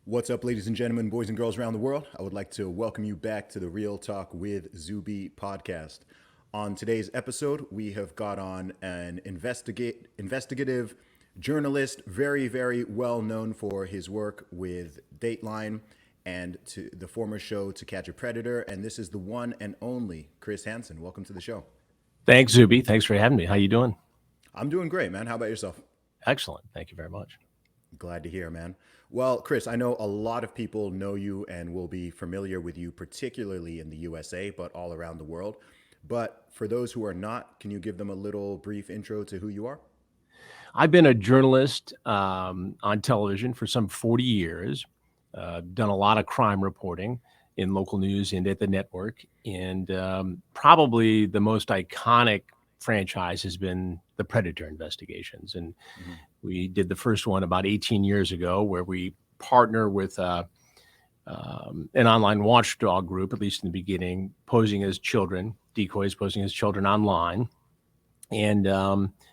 What's up, ladies and gentlemen, boys and girls around the world? I would like to welcome you back to the Real Talk with Zuby podcast. On today's episode, we have got on an investigative journalist, very well known for his work with Dateline and to the former show To Catch a Predator. And this is the one and only Chris Hansen. Welcome to the show. Thanks, Zuby. Thanks for having me. How you doing? I'm doing great, man. How about yourself? Excellent. Thank you very much. Glad to hear, man. Well, Chris, I know a lot of people know you and will be familiar with you, particularly in the USA, but all around the world. But for those who are not, can you give them a little brief intro to who you are? I've been a journalist on television for some 40 years, done a lot of crime reporting in local news and at the network. And probably the most iconic franchise has been the Predator investigations. And we did the first one about 18 years ago, where we partner with an online watchdog group, at least in the beginning, posing as children, decoys posing as children online. And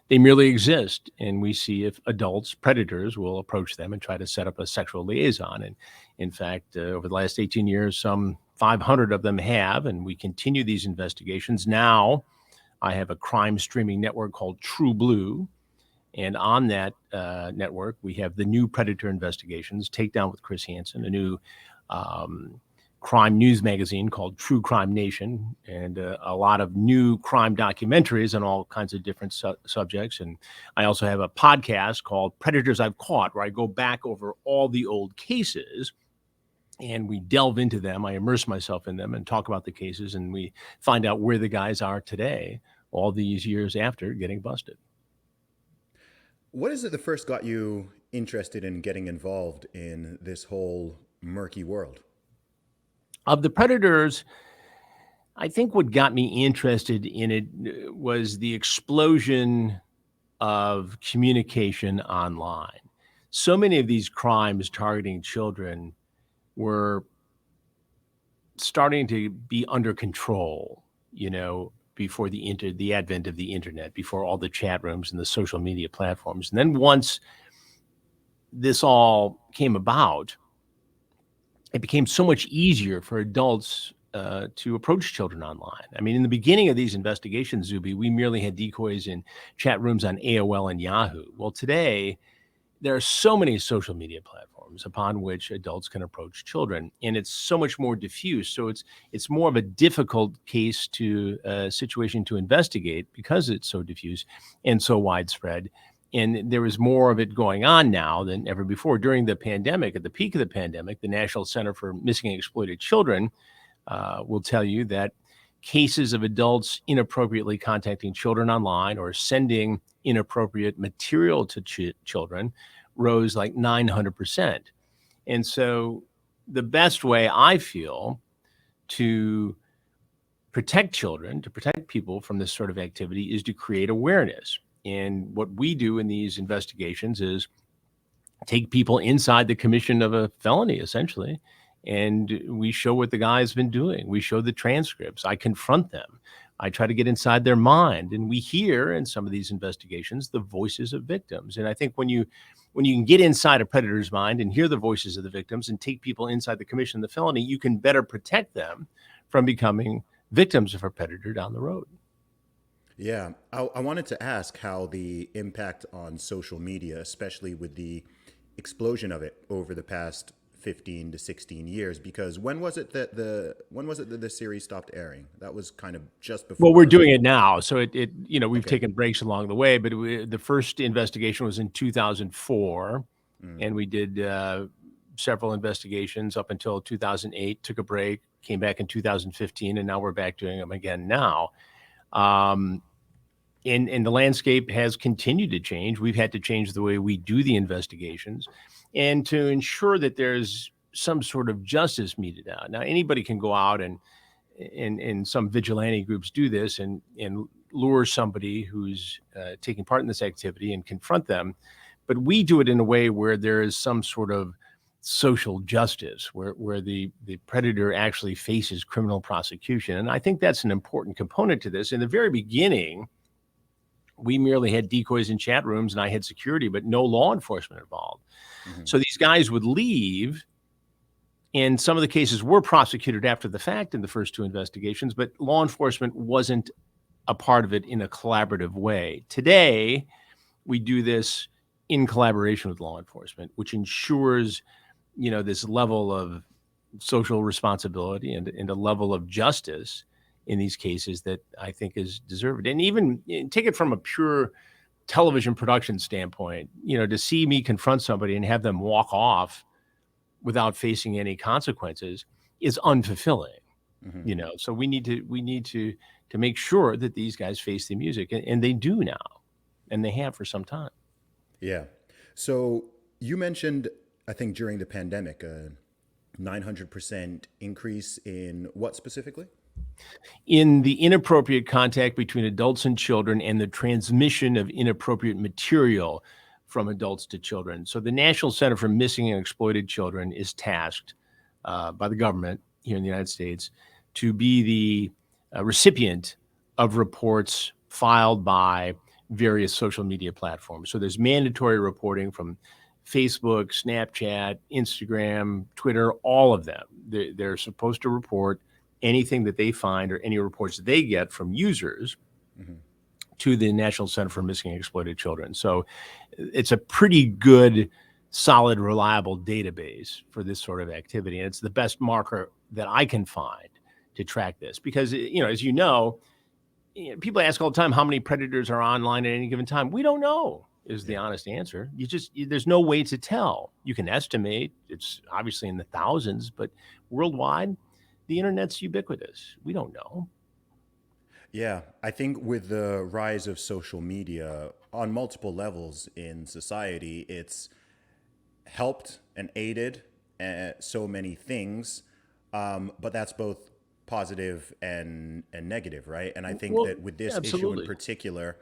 they merely exist. And we see if adults, predators, will approach them and try to set up a sexual liaison. And in fact, over the last 18 years, some 500 of them have, and we continue these investigations. Now, I have a crime streaming network called True Blue. And on that network, we have the new Predator investigations, Takedown with Chris Hansen, a new crime news magazine called True Crime Nation, and a lot of new crime documentaries on all kinds of different subjects. And I also have a podcast called Predators I've Caught, where I go back over all the old cases and we delve into them. I immerse myself in them and talk about the cases, and we find out where the guys are today, all these years after getting busted. What is it that first got you interested in getting involved in this whole murky world? Of the Predators, I think what got me interested in it was the explosion of communication online. So many of these crimes targeting children were starting to be under control, before the advent of the internet, before all the chat rooms and the social media platforms. And then once this all came about, it became so much easier for adults to approach children online. I mean, in the beginning of these investigations, Zuby, we merely had decoys in chat rooms on AOL and Yahoo. Well, today, there are so many social media platforms upon which adults can approach children, and it's so much more diffuse. So it's more of a difficult situation to investigate because it's so diffuse and so widespread. And there is more of it going on now than ever before. During the pandemic, at the peak of the pandemic, the National Center for Missing and Exploited Children will tell you that cases of adults inappropriately contacting children online or sending inappropriate material to children rose like 900%. And so the best way, I feel, to protect children, to protect people from this sort of activity is to create awareness. And what we do in these investigations is take people inside the commission of a felony, essentially, and we show what the guy's been doing. We show the transcripts. I confront them. I try to get inside their mind. And we hear in some of these investigations the voices of victims. And I think when you can get inside a predator's mind and hear the voices of the victims and take people inside the commission of the felony, you can better protect them from becoming victims of a predator down the road. Yeah, I wanted to ask how the impact on social media, especially with the explosion of it over the past 15 to 16 years, because when was it that the series stopped airing? That was kind of just before. Well, we're doing it now, so we've Okay. taken breaks along the way, but the first investigation was in 2004, and we did several investigations up until 2008, took a break, came back in 2015, and now we're back doing them again now. And the landscape has continued to change. We've had to change the way we do the investigations and to ensure that there's some sort of justice meted out. Now, anybody can go out and some vigilante groups do this and lure somebody who's taking part in this activity and confront them. But we do it in a way where there is some sort of social justice, where the predator actually faces criminal prosecution. And I think that's an important component to this. In the very beginning, we merely had decoys in chat rooms and I had security, but no law enforcement involved. So these guys would leave And some of the cases were prosecuted after the fact in the first two investigations, but law enforcement wasn't a part of it in a collaborative way. Today, we do this in collaboration with law enforcement, which ensures, this level of social responsibility and a level of justice in these cases that I think is deserved. And even take it from a pure television production standpoint, to see me confront somebody and have them walk off without facing any consequences is unfulfilling. So we need to make sure that these guys face the music, and they do now, and they have for some time. Yeah. So you mentioned, I think during the pandemic, a 900% increase in what specifically? In the inappropriate contact between adults and children and the transmission of inappropriate material from adults to children. So the National Center for Missing and Exploited Children is tasked by the government here in the United States to be the recipient of reports filed by various social media platforms. So there's mandatory reporting from Facebook, Snapchat, Instagram, Twitter, all of them. They're supposed to report anything that they find or any reports they get from users to the National Center for Missing and Exploited Children. So it's a pretty good, solid, reliable database for this sort of activity. And it's the best marker that I can find to track this. Because, as people ask all the time how many predators are online at any given time. We don't know is the honest answer. There's no way to tell. You can estimate. It's obviously in the thousands, but worldwide, the internet's ubiquitous. We don't know. Yeah, I think with the rise of social media on multiple levels in society, it's helped and aided so many things, but that's both positive and negative, right? And I think that with this issue in particular,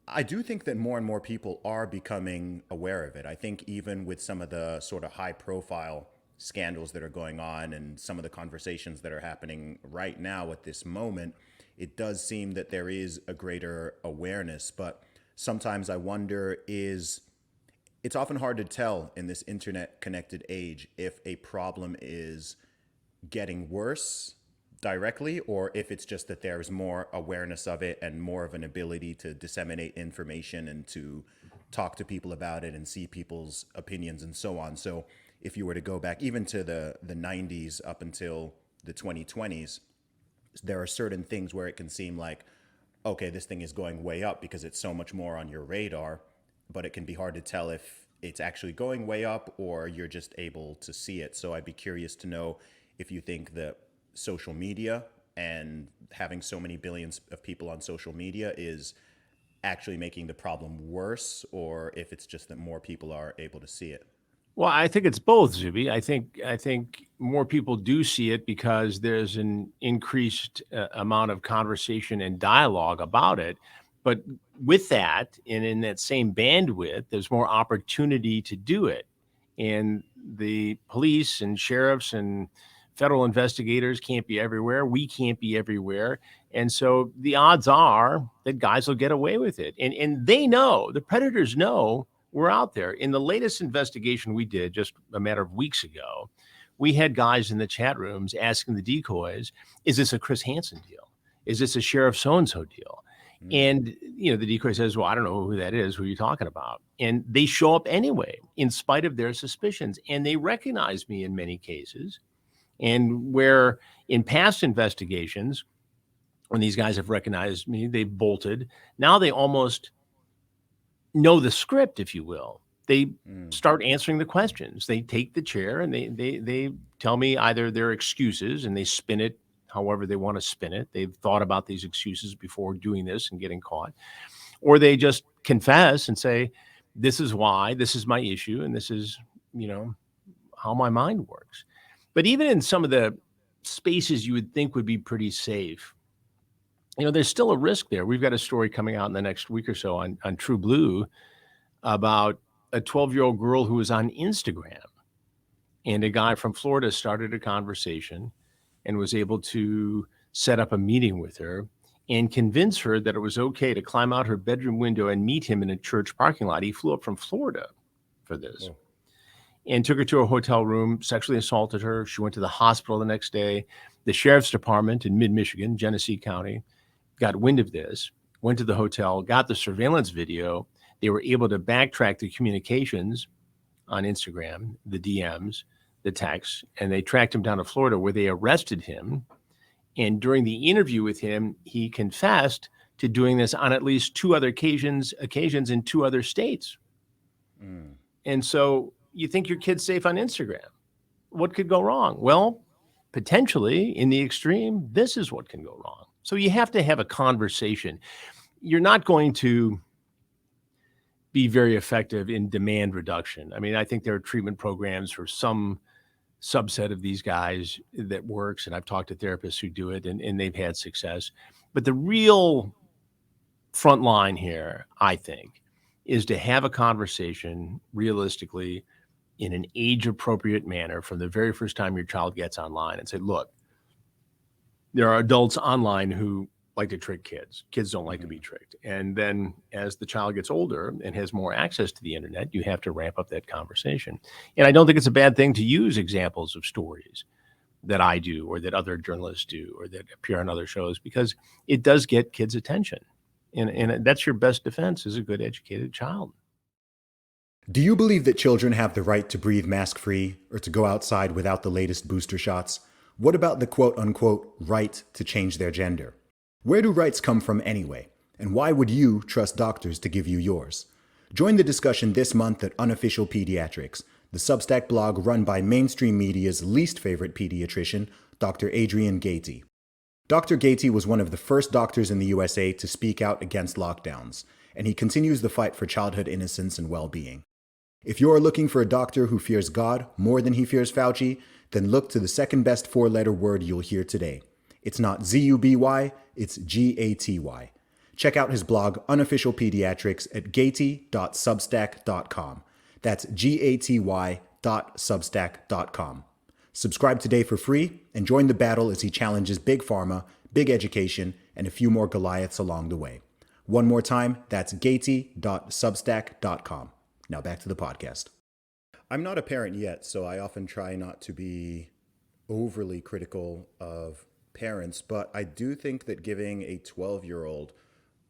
I do think that more and more people are becoming aware of it. I think even with some of the sort of high profile scandals that are going on and some of the conversations that are happening right now at this moment, it does seem that there is a greater awareness. But sometimes I wonder it's often hard to tell in this internet connected age if a problem is getting worse directly or if it's just that there's more awareness of it and more of an ability to disseminate information and to talk to people about it and see people's opinions and so on. So if you were to go back even to the 90s up until the 2020s, there are certain things where it can seem like, okay, this thing is going way up because it's so much more on your radar, but it can be hard to tell if it's actually going way up or you're just able to see it. So I'd be curious to know if you think that social media and having so many billions of people on social media is actually making the problem worse, or if it's just that more people are able to see it. Well, I think it's both, Zuby. I think more people do see it because there's an increased amount of conversation and dialogue about it. But with that, and in that same bandwidth, there's more opportunity to do it. And the police and sheriffs and federal investigators can't be everywhere. We can't be everywhere. And so the odds are that guys will get away with it. And they know, the predators know we're out there. In the latest investigation we did just a matter of weeks ago, we had guys in the chat rooms asking the decoys, is this a Chris Hansen deal? Is this a Sheriff so-and-so deal? And, the decoy says, well, I don't know who that is. Who are you talking about? And they show up anyway, in spite of their suspicions. And they recognize me in many cases. And where in past investigations, when these guys have recognized me, they've bolted. Now they almost know the script, if you will. They start answering the questions. They take the chair and they tell me either their excuses and they spin it however they want to spin it. They've thought about these excuses before doing this and getting caught. Or they just confess and say, this is why, this is my issue, and this is, how my mind works. But even in some of the spaces you would think would be pretty safe, there's still a risk there. We've got a story coming out in the next week or so on True Blue about a 12-year-old girl who was on Instagram. And a guy from Florida started a conversation and was able to set up a meeting with her and convince her that it was okay to climb out her bedroom window and meet him in a church parking lot. He flew up from Florida for this. and took her to a hotel room, sexually assaulted her. She went to the hospital the next day. The sheriff's department in mid-Michigan, Genesee County, got wind of this, went to the hotel, got the surveillance video. They were able to backtrack the communications on Instagram, the DMs, the texts, and they tracked him down to Florida where they arrested him. And during the interview with him, he confessed to doing this on at least two other occasions in two other states. And so you think your kid's safe on Instagram. What could go wrong? Well, potentially in the extreme, this is what can go wrong. So you have to have a conversation. You're not going to be very effective in demand reduction. I mean, I think there are treatment programs for some subset of these guys that works, and I've talked to therapists who do it, and they've had success. But the real front line here, I think, is to have a conversation realistically in an age-appropriate manner from the very first time your child gets online and say, look, there are adults online who like to trick kids. Kids don't like to be tricked. And then as the child gets older and has more access to the internet, you have to ramp up that conversation. And I don't think it's a bad thing to use examples of stories that I do or that other journalists do or that appear on other shows, because it does get kids' attention. And that's your best defense is a good educated child. Do you believe that children have the right to breathe mask-free or to go outside without the latest booster shots? What about the quote-unquote right to change their gender? Where do rights come from anyway? And why would you trust doctors to give you yours? Join the discussion this month at Unofficial Pediatrics, the Substack blog run by mainstream media's least favorite pediatrician, Dr. Adrian Gaty. Dr. Gaty was one of the first doctors in the USA to speak out against lockdowns, and he continues the fight for childhood innocence and well-being. If you're looking for a doctor who fears God more than he fears Fauci, then look to the second best four-letter word you'll hear today. It's not Zuby, it's Gaty. Check out his blog, Unofficial Pediatrics, at gaty.substack.com. That's gaty.substack.com. Subscribe today for free and join the battle as he challenges Big Pharma, Big Education, and a few more Goliaths along the way. One more time, that's gaty.substack.com. Now back to the podcast. I'm not a parent yet, so I often try not to be overly critical of parents, but I do think that giving a 12-year-old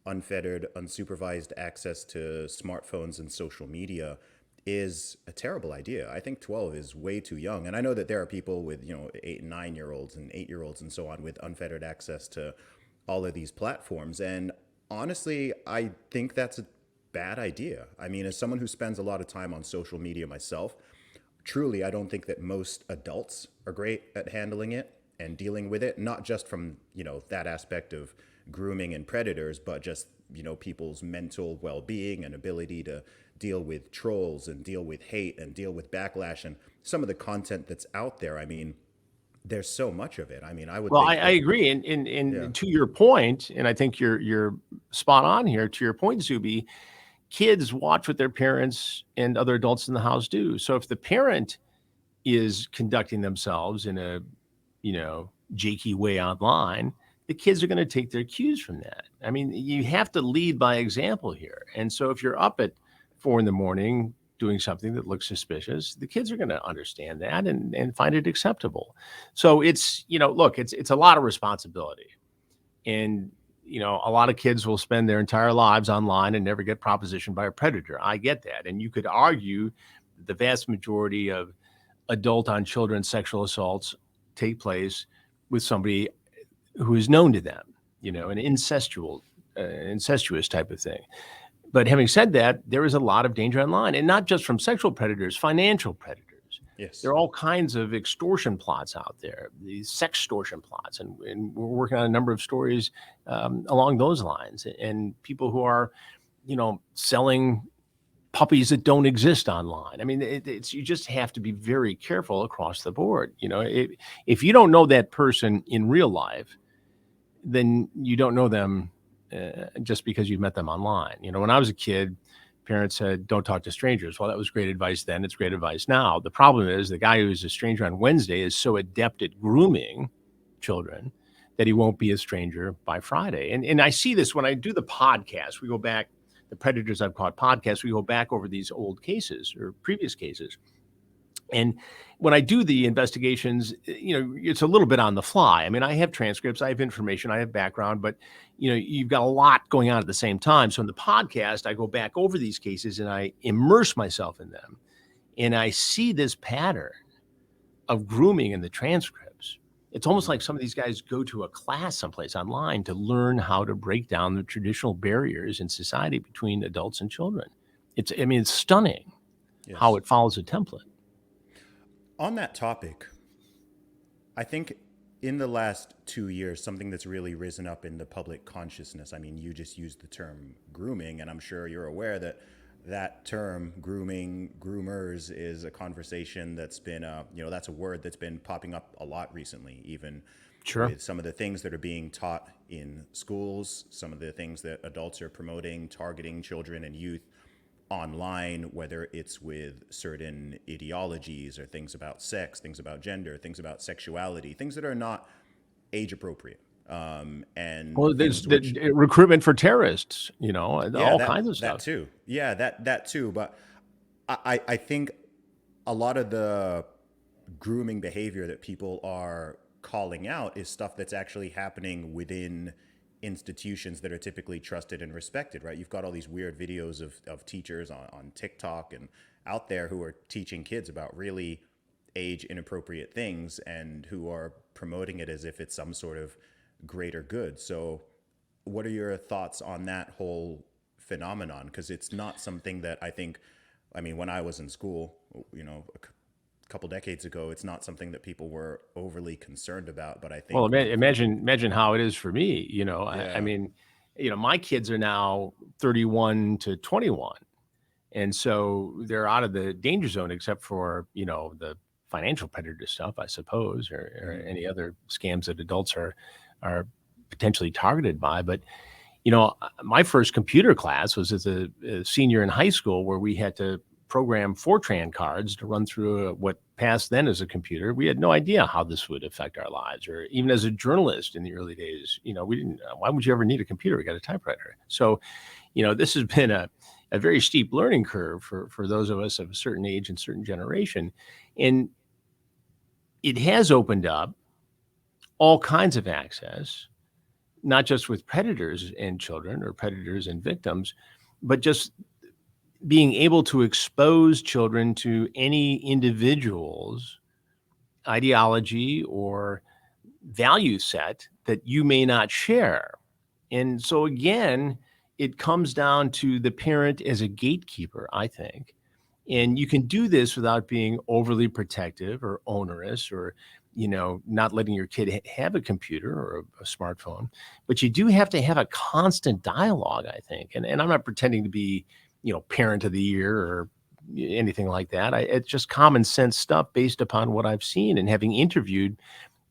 unfettered, unsupervised access to smartphones and social media is a terrible idea. I think 12 is way too young. And I know that there are people with, 8 and 9-year-olds and 8-year-olds and so on with unfettered access to all of these platforms. And honestly, I think that's a bad idea. I mean, as someone who spends a lot of time on social media myself, truly, I don't think that most adults are great at handling it and dealing with it, not just from, that aspect of grooming and predators, but just, people's mental well-being and ability to deal with trolls and deal with hate and deal with backlash and some of the content that's out there. I mean, there's so much of it. I mean, I would. Well, think I agree. And to your point, and I think you're spot on here. To your point, Zuby, kids watch what their parents and other adults in the house do. So if the parent is conducting themselves in a, jakey way online, the kids are going to take their cues from that. I mean, you have to lead by example here. And so if you're up at 4 a.m. doing something that looks suspicious, the kids are going to understand that and find it acceptable. So it's, look, it's a lot of responsibility. And, a lot of kids will spend their entire lives online and never get propositioned by a predator. I get that. And you could argue that the vast majority of adult on children sexual assaults take place with somebody who is known to them, an incestuous type of thing. But having said that, there is a lot of danger online, and not just from sexual predators, financial predators. Yes. There are all kinds of extortion plots out there, these sextortion plots, and we're working on a number of stories along those lines, and people who are, selling puppies that don't exist online. I mean, it's you just have to be very careful across the board. If you don't know that person in real life, then you don't know them just because you met them online. When I was a kid, parents said, don't talk to strangers. Well, that was great advice then. It's great advice now. The problem is the guy who's a stranger on Wednesday is so adept at grooming children that he won't be a stranger by Friday. And I see this when I do the podcast. We go back, the Predators I've Caught podcast, we go back over these old cases or previous cases. And when I do the investigations, it's a little bit on the fly. I mean, I have transcripts, I have information, I have background, but you've got a lot going on at the same time. So in the podcast, I go back over these cases and I immerse myself in them, and I see this pattern of grooming in the transcripts. It's almost like some of these guys go to a class someplace online to learn how to break down the traditional barriers in society between adults and children. It's stunning how Yes. it follows a template. On that topic, I think in the last 2 years, something that's really risen up in the public consciousness. I mean, you just used the term grooming, and I'm sure you're aware that that term, grooming, groomers, is a conversation that's been, that's a word that's been popping up a lot recently, even Sure. with some of the things that are being taught in schools, some of the things that adults are promoting, targeting children and youth online, whether it's with certain ideologies or things about sex, things about gender, things about sexuality, things that are not age appropriate. And Well, there's things which, recruitment for terrorists, yeah, all kinds of that stuff. too. Yeah, that too. But I think a lot of the grooming behavior that people are calling out is stuff that's actually happening within institutions that are typically trusted and respected, right? You've got all these weird videos of teachers on TikTok and out there who are teaching kids about really age inappropriate things and who are promoting it as if it's some sort of greater good. So what are your thoughts on that whole phenomenon? Because it's not something that I mean, when I was in school, a couple decades ago, it's not something that people were overly concerned about. But I Well, think with, imagine how it is for me. I yeah, mean, my kids are now 31 to 21. And so they're out of the danger zone, except for, the financial predator stuff, I suppose, or any other scams that adults are potentially targeted by. But, my first computer class was as a senior in high school, where we had to program Fortran cards to run through what passed then as a computer. We had no idea how this would affect our lives, or even as a journalist in the early days, we didn't, why would you ever need a computer? We got a typewriter. So, this has been a very steep learning curve for those of us of a certain age and certain generation. And it has opened up all kinds of access, not just with predators and children or predators and victims, but just being able to expose children to any individual's ideology or value set that you may not share. And so again, it comes down to the parent as a gatekeeper, I think. And you can do this without being overly protective or onerous, or not letting your kid have a computer or a smartphone. But you do have to have a constant dialogue, I think. And I'm not pretending to be parent of the year or anything like that. It's just common sense stuff based upon what I've seen and having interviewed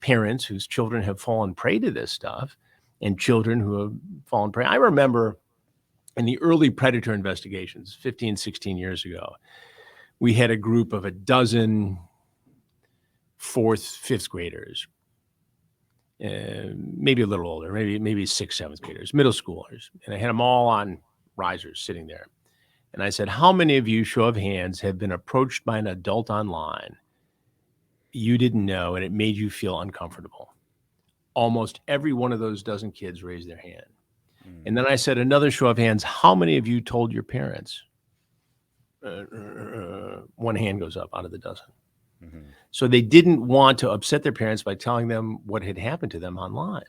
parents whose children have fallen prey to this stuff, and children who have fallen prey. I remember in the early predator investigations 15, 16 years ago, we had a group of a dozen fourth, fifth graders, maybe a little older, maybe sixth, seventh graders, middle schoolers. And I had them all on risers sitting there. And I said, how many of you, show of hands, have been approached by an adult online you didn't know and it made you feel uncomfortable? Almost every one of those dozen kids raised their hand. And then I said, another show of hands, how many of you told your parents? One hand goes up out of the dozen. So they didn't want to upset their parents by telling them what had happened to them online.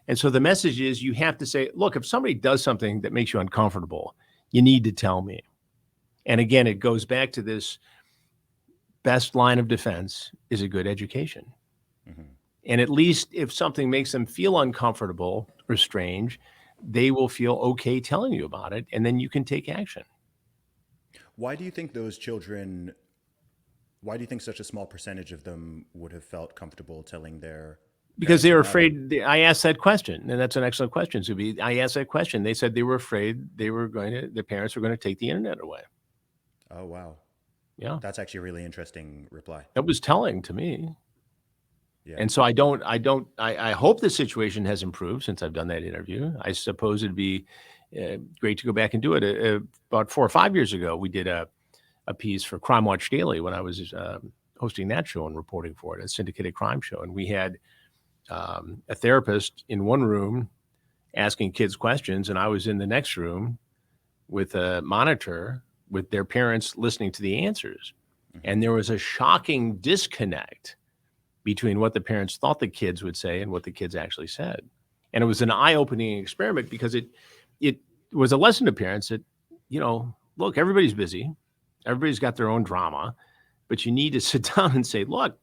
And so the message is, you have to say, look, if somebody does something that makes you uncomfortable, you need to tell me. And again, it goes back to this best line of defense is a good education. And at least if something makes them feel uncomfortable or strange, they will feel okay telling you about it, and then you can take action. why do you think those children? Why do you think such a small percentage of them would have felt comfortable telling their Because parents they were about it? afraid. I asked that question, and that's an excellent question, Zuby. I asked that question. They said they were afraid their parents were going to take the internet away. Oh wow, Yeah, that's actually a really interesting reply. that was telling to me. Yeah. And so I hope the situation has improved since I've done that interview. I suppose it'd be great to go back and do it. About 4 or 5 years ago, we did a a piece for Crime Watch Daily when I was hosting that show and reporting for it, a syndicated crime show. And we had a therapist in one room asking kids questions, and I was in the next room with a monitor with their parents listening to the answers. And there was a shocking disconnect between what the parents thought the kids would say and what the kids actually said. And it was an eye-opening experiment because it was a lesson to parents that, look, everybody's busy. Everybody's got their own drama, but you need to sit down and say, look,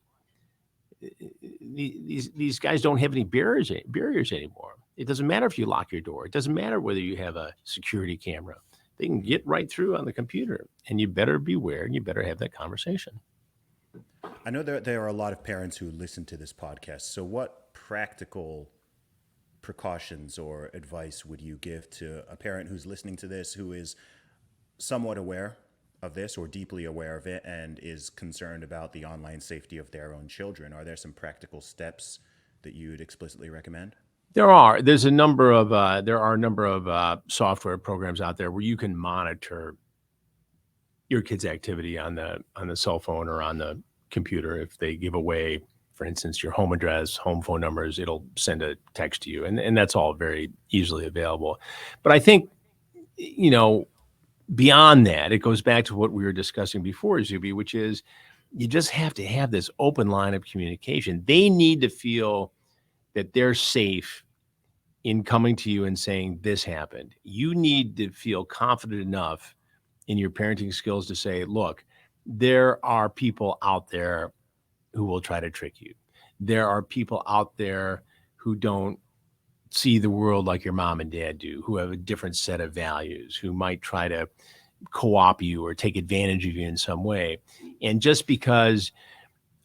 these guys don't have any barriers anymore. It doesn't matter if you lock your door. It doesn't matter whether you have a security camera. They can get right through on the computer, and you better beware and you better have that conversation. I know there are a lot of parents who listen to this podcast. So what practical precautions or advice would you give to a parent who's listening to this, who is somewhat aware of this or deeply aware of it and is concerned about the online safety of their own children? Are there some practical steps that you would explicitly recommend? There are a number of software programs out there where you can monitor your kid's activity on the cell phone or on the computer. If they give away, for instance, your home address, home phone numbers, it'll send a text to you, and that's all very easily available. But I think, beyond that, it goes back to what we were discussing before, Zuby, which is you just have to have this open line of communication. They need to feel that they're safe in coming to you and saying this happened. You need to feel confident enough in your parenting skills to say, look, there are people out there who will try to trick you. There are people out there who don't see the world like your mom and dad do, who have a different set of values, who might try to co-opt you or take advantage of you in some way. And just because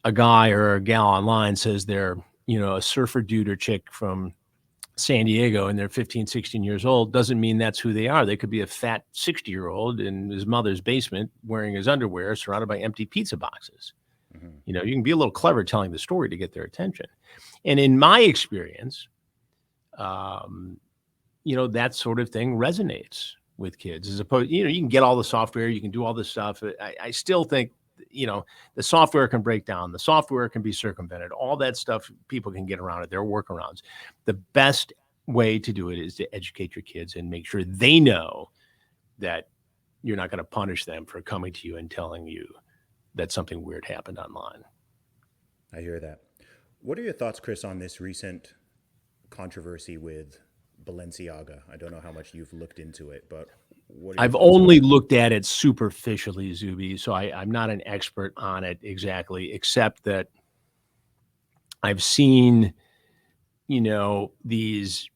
a guy or a gal online says they're, a surfer dude or chick from San Diego and they're 15, 16 years old, doesn't mean that's who they are. They could be a fat 60-year-old in his mother's basement wearing his underwear surrounded by empty pizza boxes. Mm-hmm. You can be a little clever telling the story to get their attention. And in my experience, that sort of thing resonates with kids as opposed, you can get all the software, you can do all this stuff. I still think, the software can break down, the software can be circumvented, all that stuff, people can get around it. There are workarounds. The best way to do it is to educate your kids and make sure they know that you're not going to punish them for coming to you and telling you that something weird happened online. I hear that. What are your thoughts, Chris, on this recent controversy with Balenciaga? I don't know how much you've looked into it, but I've only looked at it superficially, Zuby, so I'm not an expert on it exactly, except that I've seen, these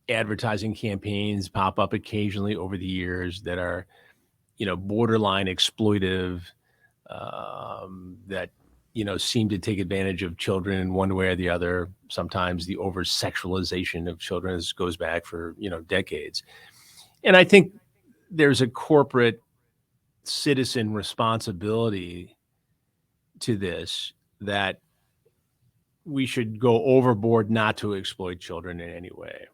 advertising campaigns pop up occasionally over the years that are, borderline exploitive, that seem to take advantage of children in one way or the other. Sometimes the over sexualization of children goes back for decades. And I think there's a corporate citizen responsibility to this, that we should go overboard not to exploit children in any way.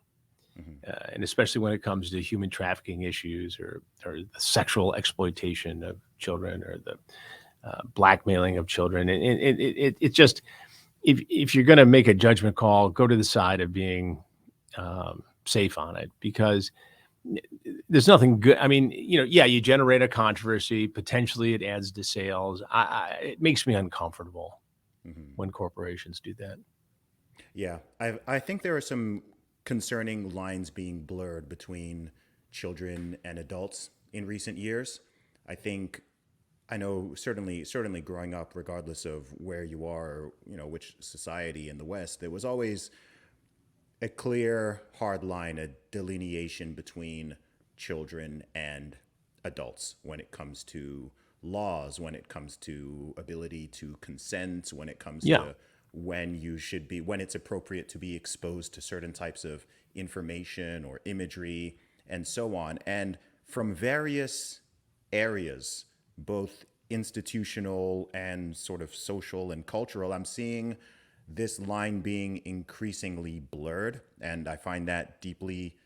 Mm-hmm. And especially when it comes to human trafficking issues or the sexual exploitation of children or the blackmailing of children. And it just, if you're going to make a judgment call, go to the side of being safe on it, because there's nothing good. I mean, you generate a controversy, potentially it adds to sales. It makes me uncomfortable when corporations do that. Yeah, I think there are some concerning lines being blurred between children and adults in recent years. I know certainly growing up, regardless of where you are, which society in the West, there was always a clear, hard line, a delineation between children and adults when it comes to laws, when it comes to ability to consent, when it comes to when it's appropriate to be exposed to certain types of information or imagery and so on. And from various areas, both institutional and sort of social and cultural, I'm seeing this line being increasingly blurred, and I find that deeply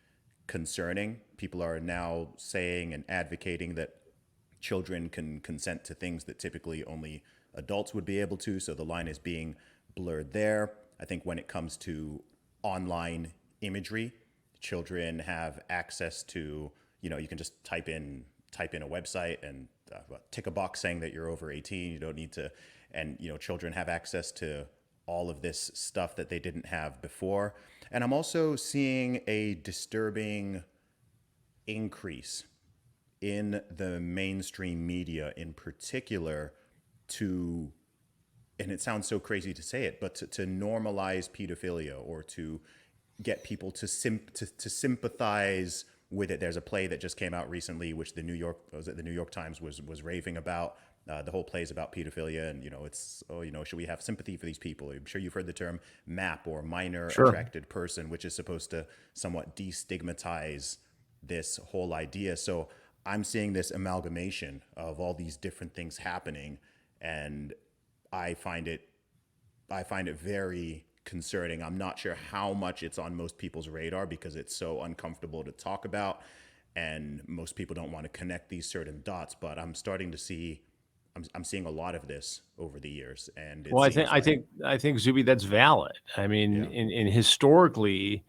concerning. People are now saying and advocating that children can consent to things that typically only adults would be able to. So the line is being blurred there. I think when it comes to online imagery, children have access to, you can just type in a website and tick a box saying that you're over 18. You don't need to, and children have access to all of this stuff that they didn't have before. And I'm also seeing a disturbing increase in the mainstream media in particular to, and it sounds so crazy to say it, but to normalize pedophilia or to get people to sympathize with it. There's a play that just came out recently, which the New York Times was raving about. The whole play is about pedophilia, and it's should we have sympathy for these people? I'm sure you've heard the term MAP, or minor Sure. attracted person, which is supposed to somewhat destigmatize this whole idea. So I'm seeing this amalgamation of all these different things happening, and I find it very concerning. I'm not sure how much it's on most people's radar because it's so uncomfortable to talk about, and most people don't want to connect these certain dots. But I'm starting to see, I'm seeing a lot of this over the years, and it Well, seems like, I think Zuby, that's valid. I mean, yeah, in historically,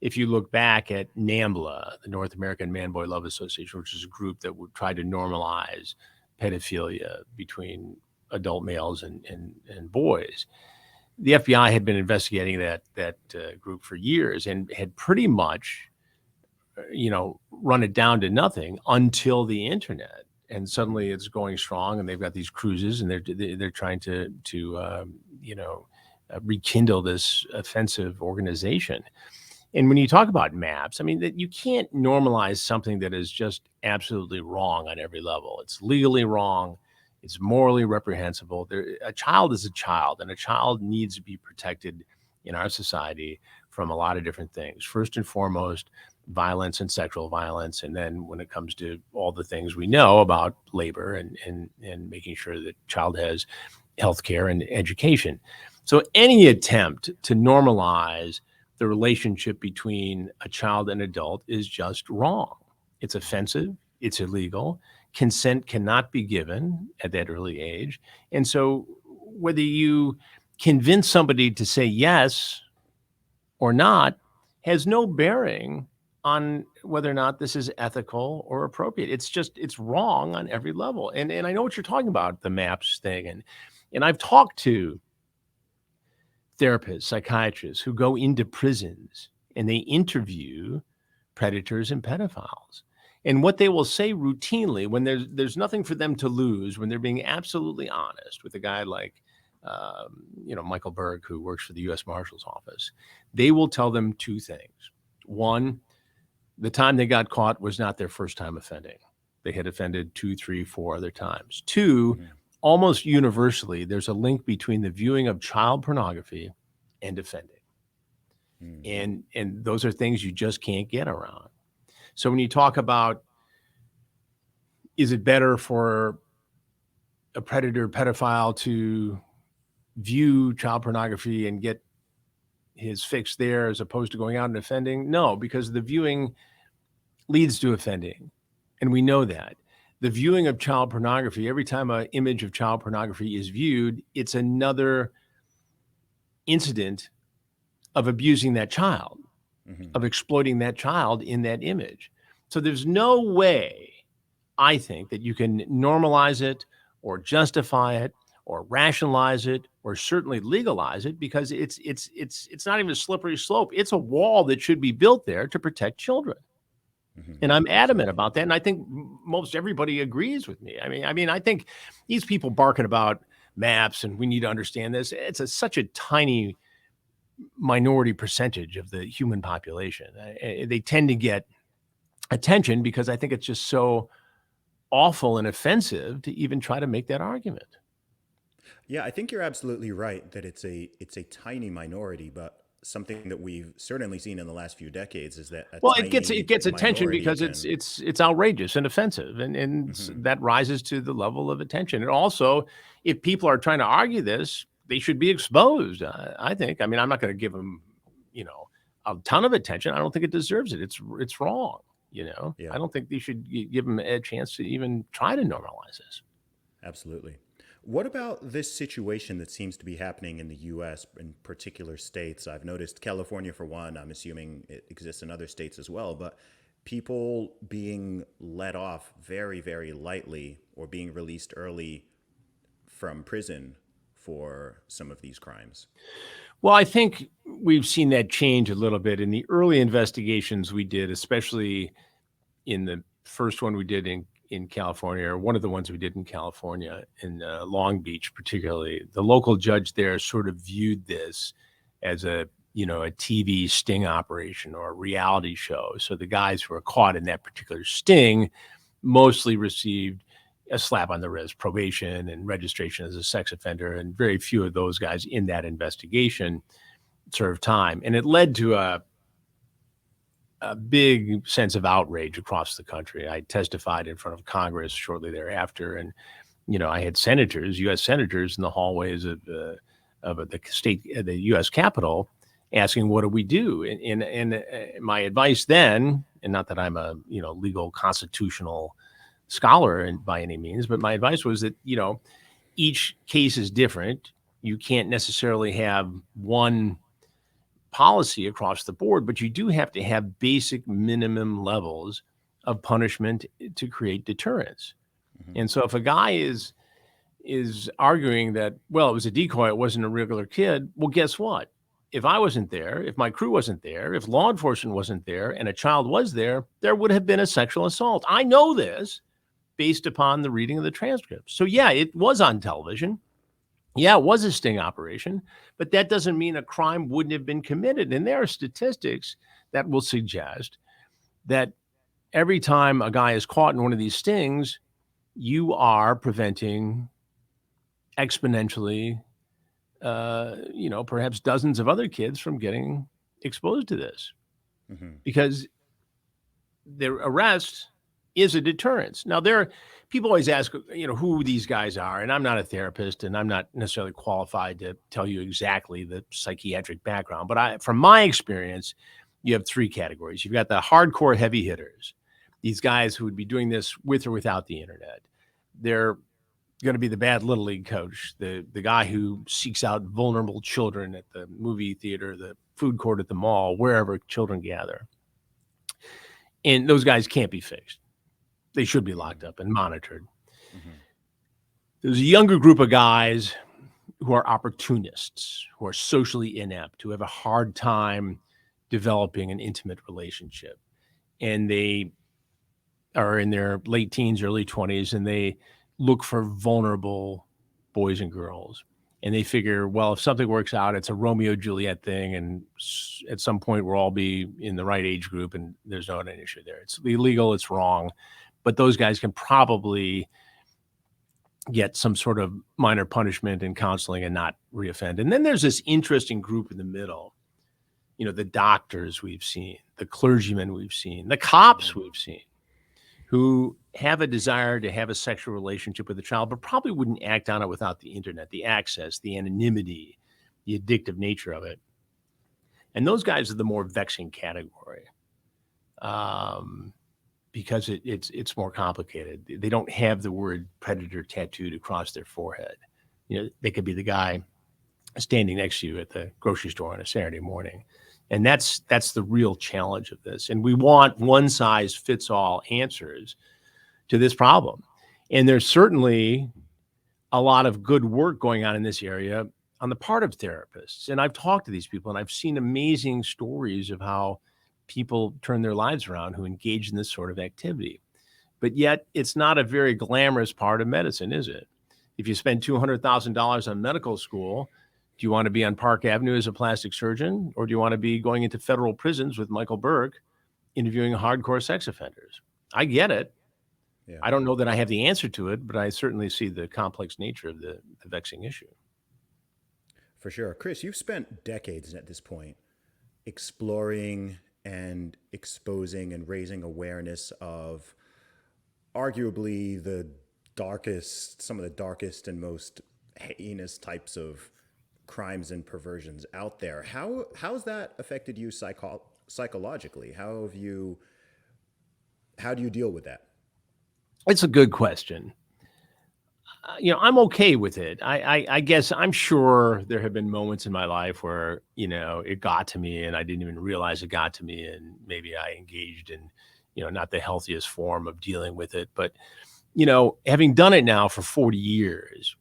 if you look back at NAMBLA, the North American Man Boy Love Association, which is a group that would try to normalize pedophilia between adult males and boys, the FBI had been investigating that group for years and had pretty much, run it down to nothing until the internet. And suddenly it's going strong, and they've got these cruises, and they're trying to rekindle this offensive organization. And when you talk about maps, I mean, that you can't normalize something that is just absolutely wrong on every level. It's legally wrong. It's morally reprehensible. A child is a child, and a child needs to be protected in our society from a lot of different things. First and foremost, violence and sexual violence. And then when it comes to all the things we know about labor and making sure that child has health care and education. So any attempt to normalize the relationship between a child and adult is just wrong. It's offensive. It's illegal. Consent cannot be given at that early age. And so whether you convince somebody to say yes or not has no bearing on whether or not this is ethical or appropriate. It's wrong on every level. And I know what you're talking about, the MAPS thing. And I've talked to therapists, psychiatrists who go into prisons and they interview predators and pedophiles. And what they will say routinely when there's nothing for them to lose, when they're being absolutely honest with a guy like, Michael Berg, who works for the U.S. Marshal's Office, they will tell them two things. One, the time they got caught was not their first time offending. They had offended 2, 3, 4 other times. Two, almost universally, there's a link between the viewing of child pornography and offending. And those are things you just can't get around. So when you talk about, is it better for a predator, pedophile to view child pornography and get his fix there as opposed to going out and offending? No, because the viewing leads to offending. And we know that. The viewing of child pornography, every time an image of child pornography is viewed, it's another incident of abusing that child, of exploiting that child in that image. So there's no way, I think, that you can normalize it or justify it or rationalize it or certainly legalize it, because it's not even a slippery slope. It's a wall that should be built there to protect children. And I'm adamant about that. And I think most everybody agrees with me. I mean, I think these people barking about maps and we need to understand this, it's such a tiny minority percentage of the human population. They tend to get attention because I think it's just so awful and offensive to even try to make that argument. Yeah, I think you're absolutely right that it's a tiny minority, but something that we've certainly seen in the last few decades is that a Well, tiny it gets attention minority because can, it's outrageous and offensive, and that rises to the level of attention. And also, if people are trying to argue this, they should be exposed. I think. I mean, I'm not going to give them, a ton of attention. I don't think it deserves it. It's wrong. Yeah, I don't think they should give them a chance to even try to normalize this. absolutely. What about this situation that seems to be happening in the US in particular states? I've noticed California, for one. I'm assuming it exists in other states as well, but people being let off very, very lightly or being released early from prison for some of these crimes. Well, I think we've seen that change a little bit in the early investigations we did, especially in the first one we did in California, or one of the ones we did in California, in Long Beach, particularly. The local judge there sort of viewed this as a TV sting operation or a reality show. So the guys who were caught in that particular sting mostly received a slap on the wrist, probation, and registration as a sex offender, and very few of those guys in that investigation served time. And it led to a big sense of outrage across the country. I testified in front of Congress shortly thereafter, and I had senators, U.S. senators, in the hallways of the U.S. Capitol, asking, "What do we do?" And my advice then, and not that I'm a legal constitutional scholar by any means, but my advice was that each case is different. You can't necessarily have one policy across the board, but you do have to have basic minimum levels of punishment to create deterrence. Hmm. And so if a guy is arguing that, well, it was a decoy, it wasn't a regular kid, well, guess what? If I wasn't there, if my crew wasn't there, if law enforcement wasn't there, and a child was there, there would have been a sexual assault. I know this based upon the reading of the transcripts. So yeah, it was on television. Yeah, it was a sting operation, but that doesn't mean a crime wouldn't have been committed. And there are statistics that will suggest that every time a guy is caught in one of these stings, you are preventing exponentially, perhaps dozens of other kids from getting exposed to this, Hmm. because their arrest is a deterrence. Now, people always ask, who these guys are, and I'm not a therapist, and I'm not necessarily qualified to tell you exactly the psychiatric background. But from my experience, you have three categories. You've got the hardcore heavy hitters, these guys who would be doing this with or without the internet. They're going to be the bad little league coach, the guy who seeks out vulnerable children at the movie theater, the food court at the mall, wherever children gather. And those guys can't be fixed. They should be locked up and monitored. Hmm. There's a younger group of guys who are opportunists, who are socially inept, who have a hard time developing an intimate relationship. And they are in their late teens, early 20s, and they look for vulnerable boys and girls. And they figure, well, if something works out, it's a Romeo Juliet thing. And at some point, we'll all be in the right age group, and there's not an issue there. It's illegal, it's wrong. But those guys can probably get some sort of minor punishment and counseling and not reoffend. And then there's this interesting group in the middle, the doctors we've seen, the clergymen we've seen, the cops we've seen, who have a desire to have a sexual relationship with a child, but probably wouldn't act on it without the internet, the access, the anonymity, the addictive nature of it. And those guys are the more vexing category. Because it's more complicated. They don't have the word predator tattooed across their forehead. They could be the guy standing next to you at the grocery store on a Saturday morning. And that's the real challenge of this. And we want one size fits all answers to this problem. And there's certainly a lot of good work going on in this area on the part of therapists. And I've talked to these people, and I've seen amazing stories of how people turn their lives around who engage in this sort of activity. But yet, it's not a very glamorous part of medicine, is it? If you spend $200,000 on medical school, do you want to be on Park Avenue as a plastic surgeon, or do you want to be going into federal prisons with Michael Burke interviewing hardcore sex offenders? I get it. Yeah, I don't know that I have the answer to it, but I certainly see the complex nature of the vexing issue. for sure. Chris, you've spent decades at this point exploring and exposing and raising awareness of arguably some of the darkest and most heinous types of crimes and perversions out there. How's that affected you psychologically? How have you How do you deal with that? It's a good question. I'm okay with it. I guess I'm sure there have been moments in my life where, it got to me and I didn't even realize it got to me. And maybe I engaged in, not the healthiest form of dealing with it. But, having done it now for 40 years,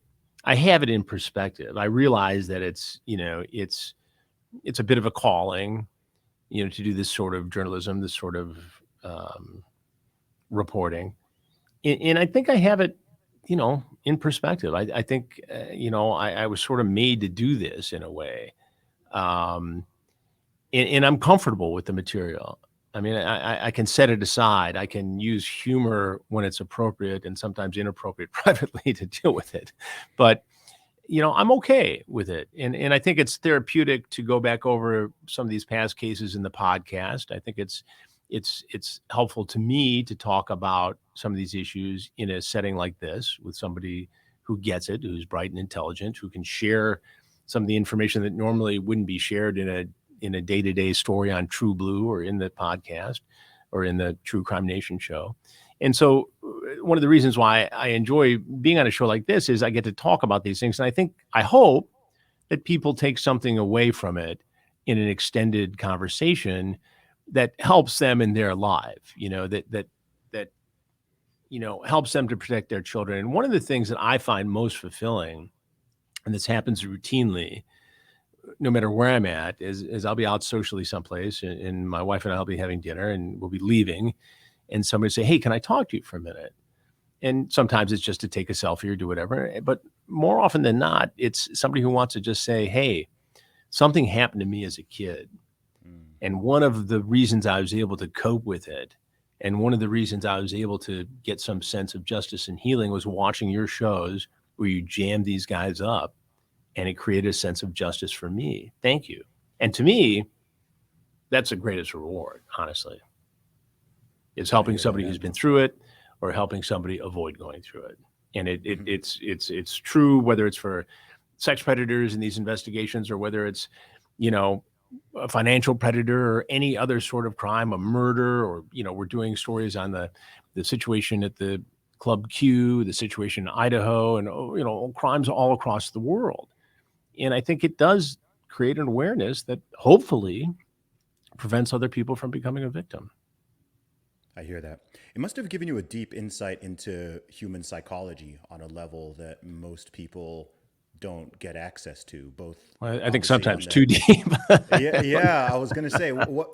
I have it in perspective. I realize that it's a bit of a calling, to do this sort of journalism, this sort of reporting. And I think I have it, in perspective. I think, I was sort of made to do this in a way. Um, and I'm comfortable with the material. I mean, I can set it aside. I can use humor when it's appropriate and sometimes inappropriate privately to deal with it. But, I'm okay with it. And I think it's therapeutic to go back over some of these past cases in the podcast. I think it's helpful to me to talk about some of these issues in a setting like this with somebody who gets it, who's bright and intelligent, who can share some of the information that normally wouldn't be shared in a day-to-day story on True Blue or in the podcast or in the True Crime Nation show. And so one of the reasons why I enjoy being on a show like this is I get to talk about these things. And I hope that people take something away from it in an extended conversation that helps them in their life, that helps them to protect their children. And one of the things that I find most fulfilling, and this happens routinely, no matter where I'm at, is I'll be out socially someplace, and my wife and I'll be having dinner, and we'll be leaving, and somebody say, "Hey, can I talk to you for a minute?" And sometimes it's just to take a selfie or do whatever, but more often than not, it's somebody who wants to just say, "Hey, something happened to me as a kid. And one of the reasons I was able to cope with it, and one of the reasons I was able to get some sense of justice and healing was watching your shows where you jammed these guys up, and it created a sense of justice for me. Thank you." And to me, that's the greatest reward, honestly, is I helping hear somebody that. who's been through it or helping somebody avoid going through it. And it's true whether it's for sex predators in these investigations or whether it's, a financial predator or any other sort of crime, a murder, or, we're doing stories on the situation at the Club Q, the situation in Idaho, and, crimes all across the world. And I think it does create an awareness that hopefully prevents other people from becoming a victim. I hear that. It must have given you a deep insight into human psychology on a level that most people don't get access to, both I think obviously on sometimes the too deep. yeah, I was going to say what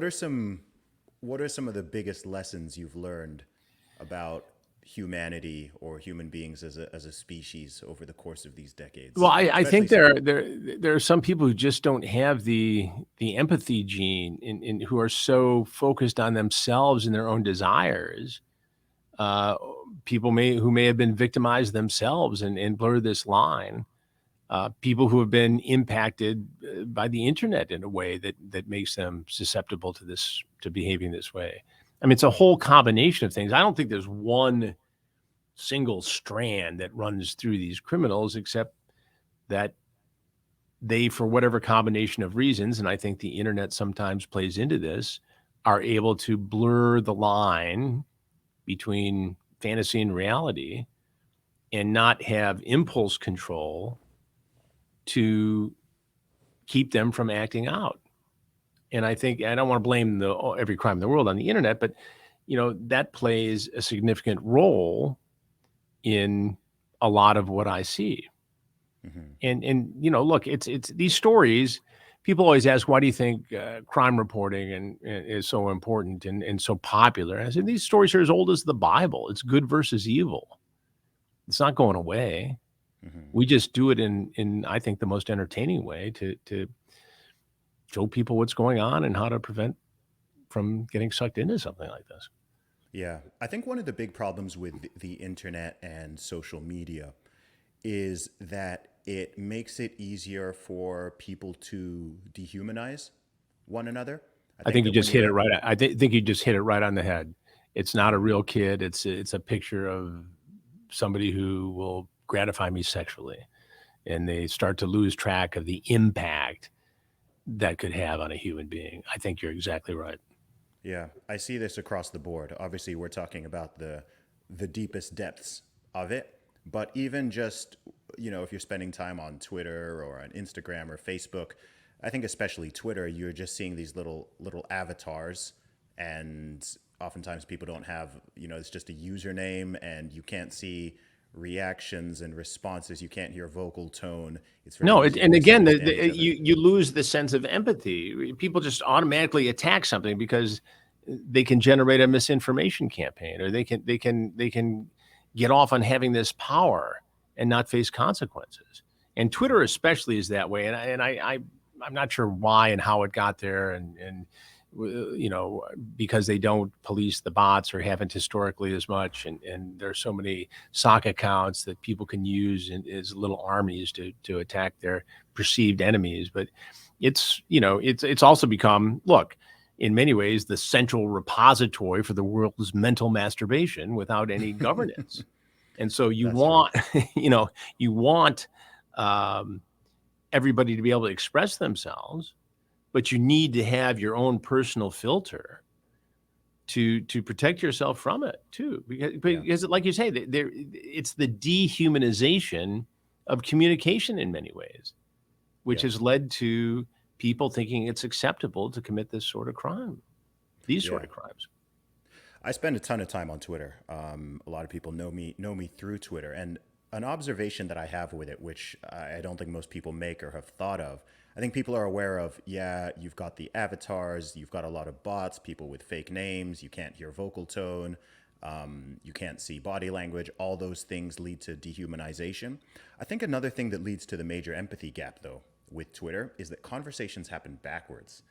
are some of the biggest lessons you've learned about humanity or human beings as a species over the course of these decades? Well, I Especially think there are some people who just don't have the empathy gene and who are so focused on themselves and their own desires. Uh, People who may have been victimized themselves and blur this line. People who have been impacted by the internet in a way that makes them susceptible to behaving this way. I mean, it's a whole combination of things. I don't think there's one single strand that runs through these criminals, except that they, for whatever combination of reasons, and I think the internet sometimes plays into this, are able to blur the line between fantasy and reality and not have impulse control to keep them from acting out. And I think I don't want to blame every crime in the world on the internet, but that plays a significant role in a lot of what I see. And look, it's these stories. People always ask, why do you think crime reporting and is so important and so popular? And I said, these stories are as old as the Bible. It's good versus evil. It's not going away. We just do it in I think the most entertaining way to show people what's going on and how to prevent from getting sucked into something like this. Yeah, I think one of the big problems with the internet and social media is that it makes it easier for people to dehumanize one another. I I think think you that when just hit it you're right. Think you just hit it right on the head. It's not a real kid. It's a picture of somebody who will gratify me sexually, and they start to lose track of the impact that could have on a human being. I think you're exactly right. Yeah, I see this across the board. Obviously, we're talking about the deepest depths of it, but even just, if you're spending time on Twitter or on Instagram or Facebook, I think especially Twitter, you're just seeing these little avatars, and oftentimes people don't have, it's just a username, and you can't see reactions and responses. You can't hear vocal tone. It's very No, easy to and again, misunderstand each other. you lose the sense of empathy. People just automatically attack something because they can generate a misinformation campaign, or they can get off on having this power and not face consequences. And Twitter especially is that way. I'm not sure why and how it got there, because they don't police the bots or haven't historically as much, and there's so many sock accounts that people can use as little armies to attack their perceived enemies. But it's also become, look, in many ways, the central repository for the world's mental masturbation without any governance. And so you That's true. want, you want um, everybody to be able to express themselves, but you need to have your own personal filter to protect yourself from it too, Yeah, because like you say, it's the dehumanization of communication in many ways, which yeah. has led to people thinking it's acceptable to commit this sort of crime, these sort Yeah. of crimes. I spend a ton of time on Twitter. A lot of people know me through Twitter, and an observation that I have with it, which I don't think most people make or have thought of. I think people are aware of. Yeah, you've got the avatars, you've got a lot of bots, people with fake names. You can't hear vocal tone. You can't see body language. All those things lead to dehumanization. I think another thing that leads to the major empathy gap, though, with Twitter is that conversations happen backwards.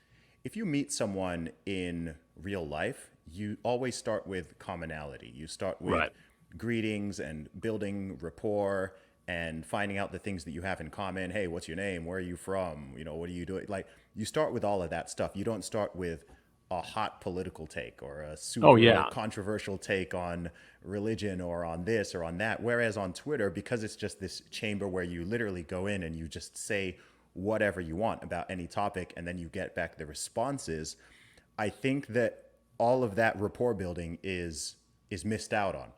If you meet someone in real life, you always start with commonality. You start with Right. greetings and building rapport and finding out the things that you have in common. Hey, what's your name? Where are you from? What are you doing? Like, you start with all of that stuff. You don't start with a hot political take or a Oh super yeah. controversial take on religion or on this or on that. Whereas on Twitter, because it's just this chamber where you literally go in and you just say whatever you want about any topic, and then you get back the responses. I think that all of that rapport building is missed out on.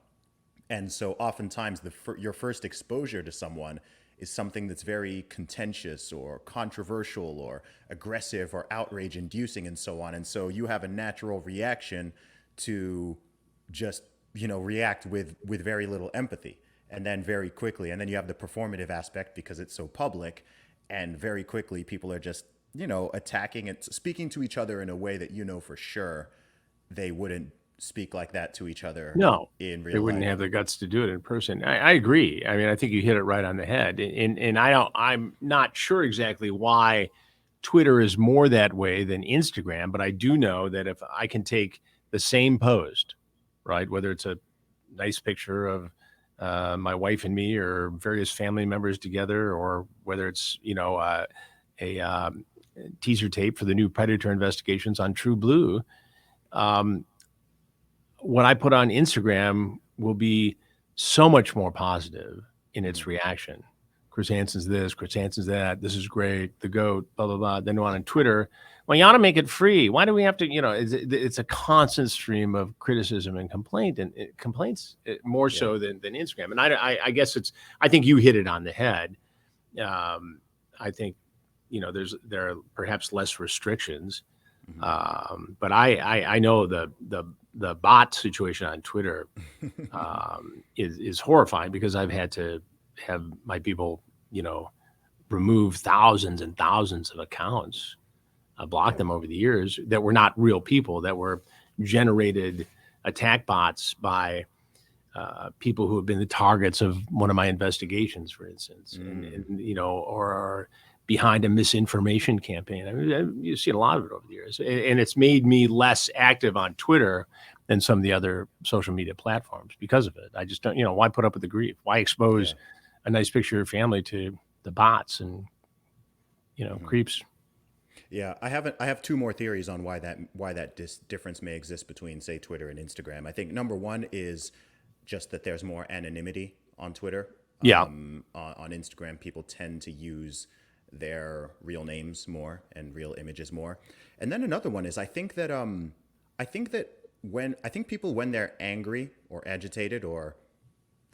And so oftentimes your first exposure to someone is something that's very contentious or controversial or aggressive or outrage inducing and so on. And so you have a natural reaction to just, react with very little empathy, and then very quickly. And then you have the performative aspect because it's so public, and very quickly people are just, attacking and speaking to each other in a way that for sure they wouldn't speak like that to each other No, in they real wouldn't life. have the guts to do it in person. I agree. I mean, I think you hit it right on the head. And I'm not sure exactly why Twitter is more that way than Instagram, but I do know that if I can take the same post, right, whether it's a nice picture of my wife and me or various family members together, or whether it's, a teaser tape for the new Predator investigations on True Blue, um, what I put on Instagram will be so much more positive in its Hmm. reaction. Chris Hansen's this, Chris Hansen's that. This is great. The GOAT, blah, blah, blah. Then on Twitter, well, you ought to make it free. Why do we have to, it's a constant stream of criticism and complaints more Yeah. so than Instagram. And I guess I think you hit it on the head. Um, I think, there are perhaps less restrictions, Hmm. but I know the bot situation on Twitter is horrifying, because I've had to have my people, remove thousands and thousands of accounts, block Yeah. them over the years that were not real people, that were generated attack bots by people who have been the targets of one of my investigations, for instance, Mm. or are behind a misinformation campaign. I mean, you see a lot of it over the years, and it's made me less active on Twitter than some of the other social media platforms because of it. I just don't, why put up with the grief? Why expose Yeah. a nice picture of your family to the bots and Hmm. creeps? Yeah, I have two more theories on why that difference may exist between, say, Twitter and Instagram. I think number one is just that there's more anonymity on Twitter. Yeah. On Instagram, people tend to use their real names more and real images more. And then another one is I think that I think that I think people, when they're angry or agitated or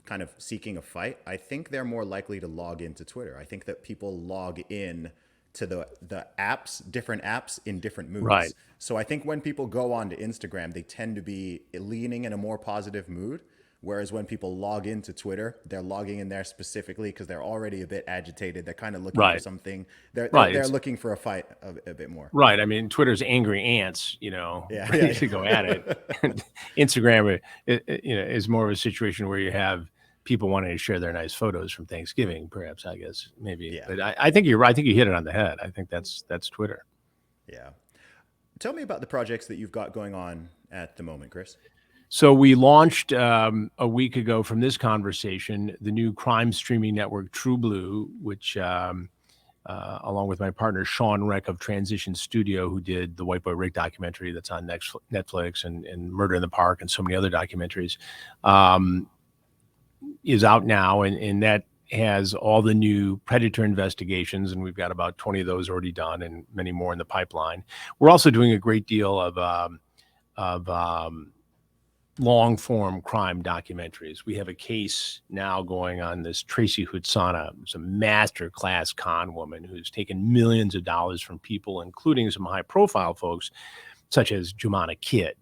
kind of seeking a fight, I think they're more likely to log into Twitter. I think that people log in to the apps, different apps in different Right. moods. So I think when people go on to Instagram, they tend to be leaning in a more positive mood. Whereas when people log into Twitter, they're logging in there specifically because they're already a bit agitated. They're kind of looking for Right. something. Right. They're It's looking for a fight a bit more. right. I mean, Twitter's angry ants, Yeah, ready yeah, to go at it. yeah. And Instagram, is more of a situation where you have people wanting to share their nice photos from Thanksgiving, perhaps, I guess, maybe. Yeah, But I think you're right. I think you hit it on the head. I think that's Twitter. yeah. Tell me about the projects that you've got going on at the moment, Chris. So we launched a week ago from this conversation the new crime streaming network True Blue, which, along with my partner Sean Reck of Transition Studio, who did the White Boy Rick documentary that's on Netflix and Murder in the Park and so many other documentaries, um, is out now, and that has all the new predator investigations, and we've got about 20 of those already done, and many more in the pipeline. We're also doing a great deal of long form crime documentaries. We have a case now going on this Tracy Hutsana, who's a master class con woman who's taken millions of dollars from people, including some high profile folks such as Jumana Kidd,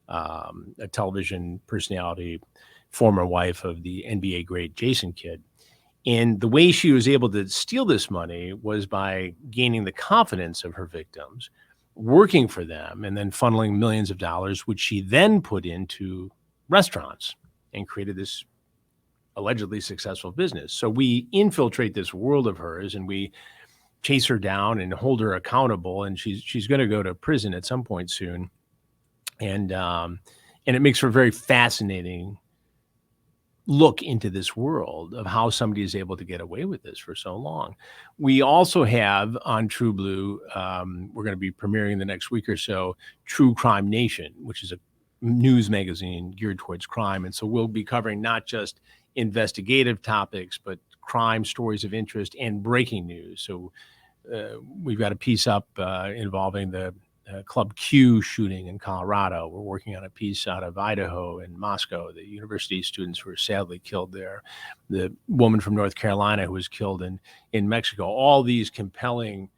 a television personality, former wife of the NBA great Jason Kidd. And the way she was able to steal this money was by gaining the confidence of her victims, working for them, and then funneling millions of dollars, which she then put into restaurants and created this allegedly successful business. So we infiltrate this world of hers and we chase her down and hold her accountable. And she's going to go to prison at some point soon. And it makes for a very fascinating look into this world of how somebody is able to get away with this for so long. We also have on True Blue, we're going to be premiering in the next week or so, True Crime Nation, which is a news magazine geared towards crime. And so we'll be covering not just investigative topics, but crime stories of interest and breaking news. So we've got a piece up involving the Club Q shooting in Colorado. We're working on a piece out of Idaho and Moscow, the university students who were sadly killed there, the woman from North Carolina who was killed in Mexico. All these compelling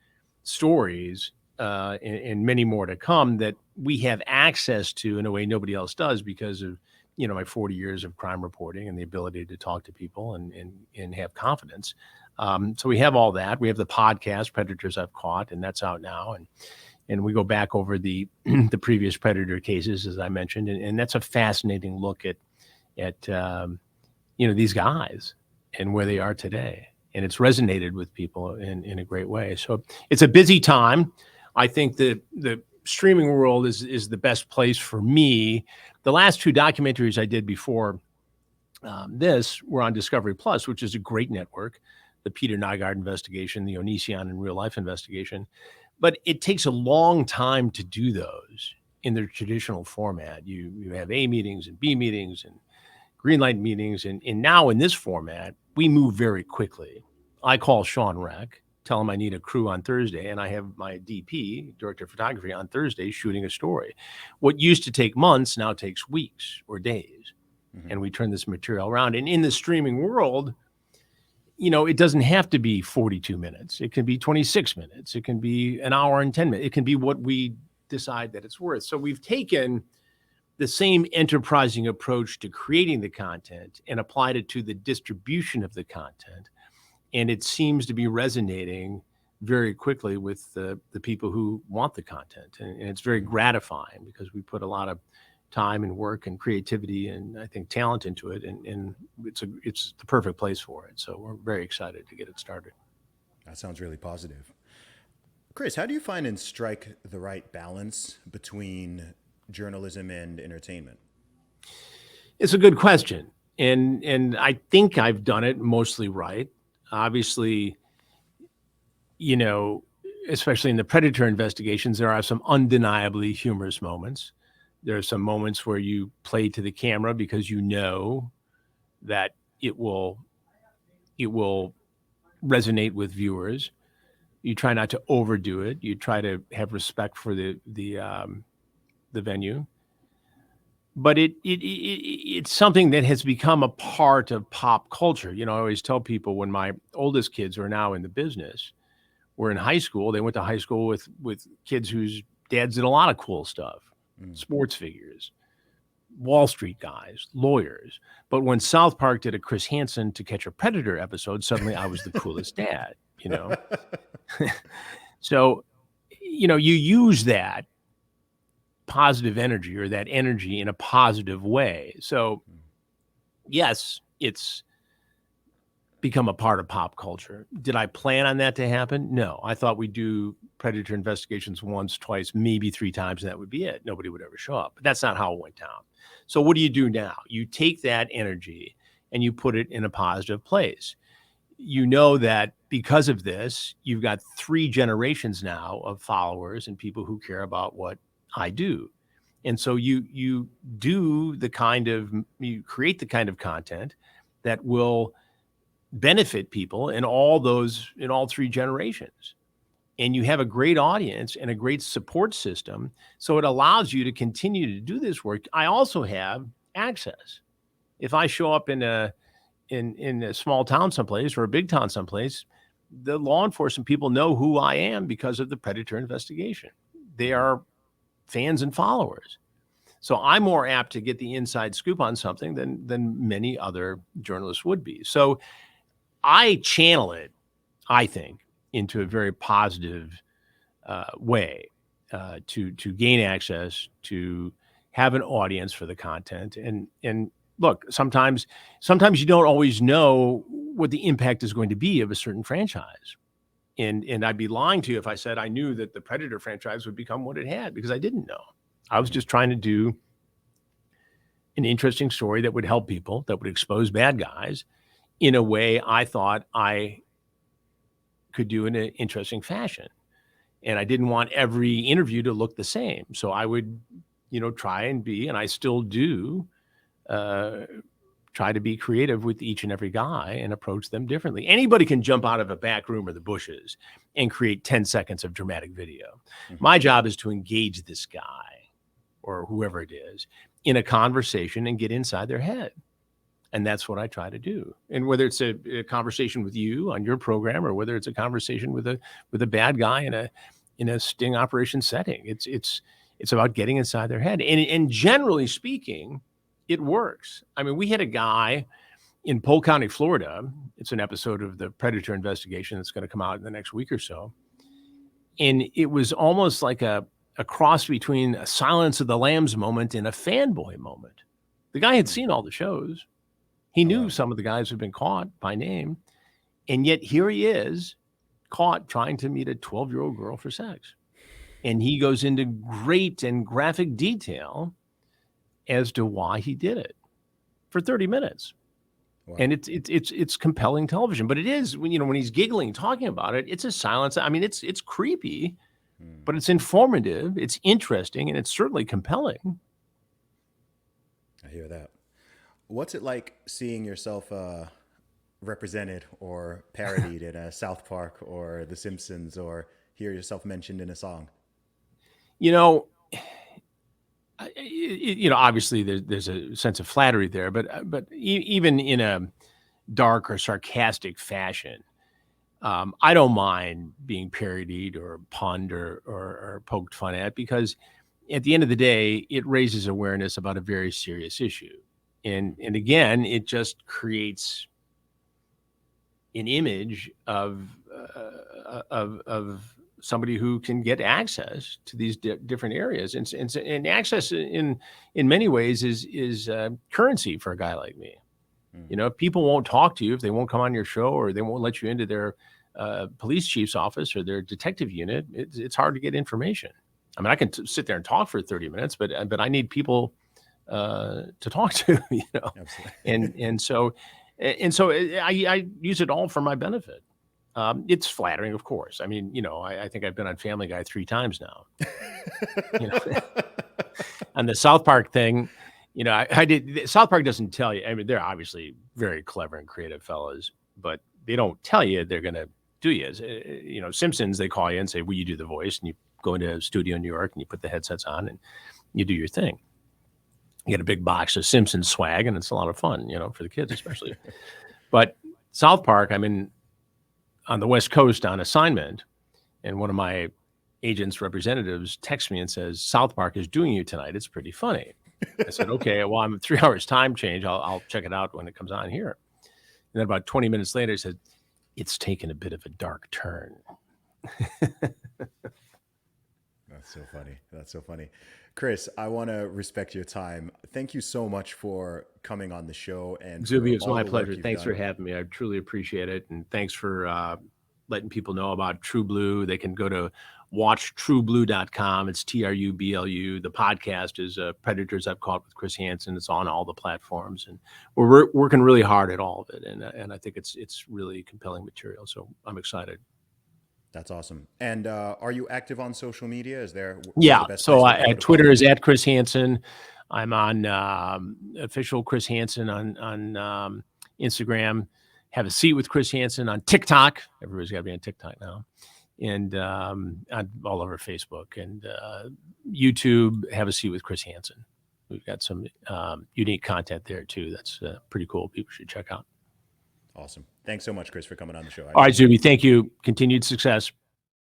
stories and many more to come that we have access to in a way nobody else does because of my 40 years of crime reporting and the ability to talk to people and have confidence. So we have all that. We have the podcast Predators I've Caught, and that's out now. And we go back over the the previous predator cases, as I mentioned, and that's a fascinating look at these guys and where they are today. And it's resonated with people in a great way. So it's a busy time. I think the streaming world is the best place for me. The last two documentaries I did before this were on Discovery Plus, which is a great network. The Peter Nygard investigation, the Onision in real life investigation. But it takes a long time to do those in their traditional format. You have A meetings and B meetings and green light meetings. And now in this format, we move very quickly. I call Sean Reck, tell him I need a crew on Thursday, and I have my DP, director of photography, on Thursday shooting a story. What used to take months now takes weeks or days. Mm-hmm. And we turn this material around. And in the streaming world, it doesn't have to be 42 minutes. It can be 26 minutes. It can be an hour and 10 minutes. It can be what we decide that it's worth. So we've taken the same enterprising approach to creating the content and applied it to the distribution of the content. And it seems to be resonating very quickly with the people who want the content. And it's very gratifying because we put a lot of time and work and creativity and I think talent into it, and it's the perfect place for it. So we're very excited to get it started. That sounds really positive. Chris, how do you find and strike the right balance between journalism and entertainment? It's a good question, and I think I've done it mostly right. Obviously, especially in the predator investigations, there are some undeniably humorous moments. There are some moments where you play to the camera because you know that it will resonate with viewers. You try not to overdo it. You try to have respect for the the venue, but it's something that has become a part of pop culture. I always tell people when my oldest kids are now in the business, were in high school, they went to high school with kids whose dads did a lot of cool stuff, sports figures, Wall Street guys, lawyers. But when South Park did a Chris Hansen To Catch a Predator episode, suddenly I was the coolest dad, So, you use that positive energy or that energy in a positive way. So, yes, it's become a part of pop culture. Did I plan on that to happen? No. I thought we'd do Predator investigations once, twice, maybe 3 times, and that would be it. Nobody would ever show up. But that's not how it went down. So what do you do now? You take that energy and you put it in a positive place. You know that because of this, you've got 3 generations now of followers and people who care about what I do. And so you create the kind of content that will benefit people in all 3 generations. And you have a great audience and a great support system. So it allows you to continue to do this work. I also have access. If I show up in a small town someplace or a big town someplace, the law enforcement people know who I am because of the Predator investigation. They are fans and followers. So I'm more apt to get the inside scoop on something than many other journalists would be. So I channel it, I think, into a very positive way to gain access, to have an audience for the content. And look, sometimes you don't always know what the impact is going to be of a certain franchise. And I'd be lying to you if I said I knew that the Predator franchise would become what it had, because I didn't know. I was just trying to do an interesting story that would help people, that would expose bad guys in a way I thought I could do in an interesting fashion. And I didn't want every interview to look the same. So I would, try and be, and I still do, try to be creative with each and every guy and approach them differently. Anybody can jump out of a back room or the bushes and create 10 seconds of dramatic video. Mm-hmm. My job is to engage this guy or whoever it is in a conversation and get inside their head. And that's what I try to do. And whether it's a conversation with you on your program or whether it's a conversation with a bad guy in a sting operation setting, it's about getting inside their head. And generally speaking, it works. I mean, we had a guy in Polk County, Florida. It's an episode of the Predator investigation that's going to come out in the next week or so. And it was almost like a cross between a Silence of the Lambs moment and a fanboy moment. The guy had seen all the shows. He knew some of the guys had been caught by name. And yet here he is, caught trying to meet a 12-year-old girl for sex. And he goes into great and graphic detail as to why he did it for 30 minutes. Wow. And it's compelling television. But it is, when he's giggling, talking about it, it's a silence. I mean, it's creepy, but it's informative, it's interesting, and it's certainly compelling. I hear that. What's it like seeing yourself represented or parodied in a South Park or The Simpsons, or hear yourself mentioned in a song? Obviously there's a sense of flattery there, but even in a dark or sarcastic fashion, I don't mind being parodied or punned or poked fun at, because at the end of the day, it raises awareness about a very serious issue. And again, it just creates an image of somebody who can get access to these different areas, and access in many ways is currency for a guy like me. If people won't talk to you, if they won't come on your show, or they won't let you into their police chief's office or their detective unit, it's hard to get information. I mean, I can sit there and talk for 30 minutes, but I need people to talk to, Absolutely. and so I use it all for my benefit. It's flattering, of course. I mean, I think I've been on Family Guy 3 times now. On the South Park thing, I did. South Park doesn't tell you. I mean, they're obviously very clever and creative fellas, but they don't tell you they're going to do you. Simpsons, they call you and say, "Will you do the voice?" And you go into a studio in New York and you put the headsets on, and you do your thing. You get a big box of Simpsons swag, and it's a lot of fun, for the kids especially. But South Park, I'm on the West Coast on assignment, and one of my agent's representatives texts me and says, South Park is doing you tonight. It's pretty funny. I said, okay, well, I'm 3 hours time change. I'll check it out when it comes on here. And then about 20 minutes later, he said, it's taken a bit of a dark turn. That's so funny. That's so funny. Chris, I want to respect your time. Thank you so much for coming on the show. And Zuby, for it's all my the work pleasure. you've Thanks done. for having me. I truly appreciate it. And thanks for letting people know about True Blue. They can go to watchtrueblue.com. It's TRUBLU. The podcast is Predators I've Caught with Chris Hansen. It's on all the platforms. And we're working really hard at all of it. And I think it's really compelling material. So I'm excited. That's awesome. And are you active on social media? Is there Yeah. the best So place for people at to Twitter follow is at Chris Hansen. I'm on official Chris Hansen on Instagram. Have a seat with Chris Hansen on TikTok. Everybody's got to be on TikTok now. And on all over Facebook and YouTube. Have a seat with Chris Hansen. We've got some unique content there too. That's pretty cool. People should check out. Awesome. Thanks so much, Chris, for coming on the show. All right, Zuby. Thank you. Continued success.